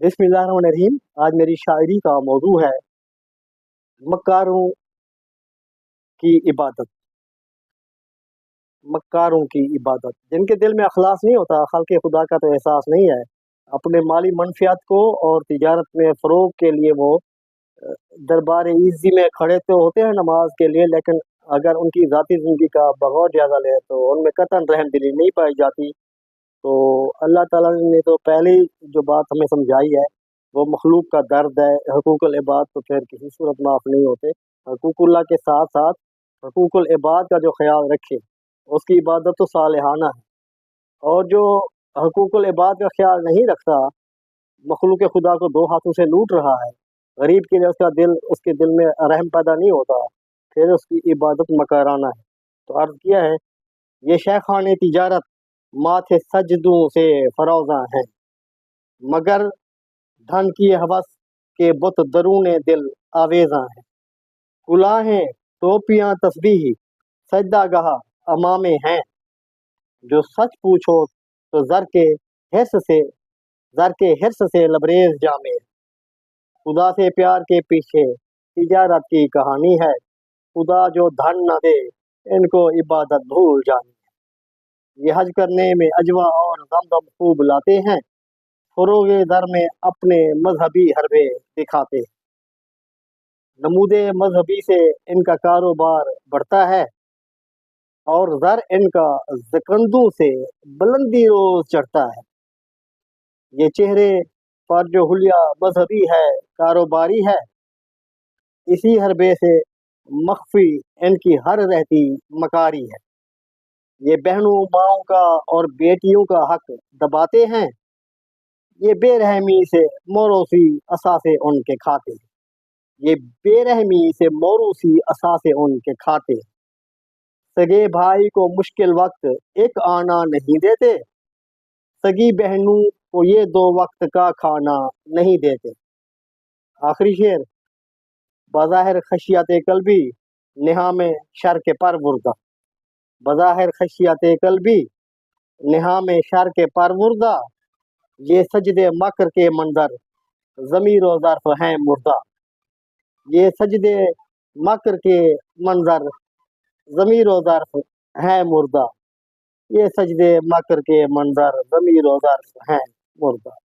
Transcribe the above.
बिस्मिल्लाहिर्रहमानिर्रहीम। आज मेरी शायरी का मौजू है मक्कारों की इबादत। मक्कारों की इबादत, जिनके दिल में अखलास नहीं होता, खल्क़े खुदा का तो एहसास नहीं है, अपने माली मनफियत को और तिजारत में फ़रोग के लिए वो दरबार इज़्ज़ी में खड़े तो होते हैं नमाज के लिए, लेकिन अगर उनकी ज़ाती ज़िंदगी का बगौर जायज़ा लें तो उनमें कतई रहमदिली नहीं पाई जाती। तो अल्लाह ताला ने तो पहले ही जो बात हमें समझाई है वो मखलूक का दर्द है। हकूक़ुल इबाद तो फिर किसी सूरत माफ़ नहीं होते। हकूक़ुल्लाह के साथ साथ हकूक़ुल इबाद का जो ख्याल रखे उसकी इबादत तो सालिहाना है, और जो हकूक़ुल इबाद का ख्याल नहीं रखता, मखलूक खुदा को दो हाथों से लूट रहा है, गरीब के लिए उसके दिल में रहम पैदा नहीं होता, फिर उसकी इबादत मकाराना है। तो अर्ज़ किया है, ये शेखाने तिजारत माथे सजदों से फरोज़ा हैं, मगर धन की हवस के बुत दरूने दिल आवेज़ा हैं। कुलाहें टोपियाँ तस्बीह सजदागाह अमामे हैं, जो सच पूछो तो ज़र के हिर्स से लबरेज जामे। खुदा से प्यार के पीछे तिजारत की कहानी है, खुदा जो धन न दे इनको इबादत भूल जानी। ये हज करने में अजवा और ज़मज़म खूब लाते हैं, फ़रोग़े दर में अपने मजहबी हरबे दिखाते हैं। नमूदे मजहबी से इनका कारोबार बढ़ता है, और ज़र इनका ज़िकंदू से बुलंदी रोज़ चढ़ता है। ये चेहरे पर जो हुलिया मजहबी है, कारोबारी है, इसी हरबे से मख्फी इनकी हर रहती मकारी है। ये बहनों माओं का और बेटियों का हक दबाते हैं, ये बेरहमी से मोरूसी असासे उनके खाते हैं। ये बेरहमी से मोरूसी असासे उनके खाते हैं। सगे भाई को मुश्किल वक्त एक आना नहीं देते, सगी बहनों को ये दो वक्त का खाना नहीं देते। आखिरी शेर, बज़ाहिर खशियत कल्बी नेहा में शर के परवुर्दा। बज़ाहिर खशियत कल्बी नेहा में शर के परवुर्दा, ये सजदे मकर के मंजर ज़मीर व ज़र्फ़ हैं मुर्दा। ये सजदे मकर के मंजर ज़मीर व ज़र्फ़ हैं मुर्दा। ये सजदे मकर के मंजर ज़मीर व ज़र्फ़ हैं मुर्दा।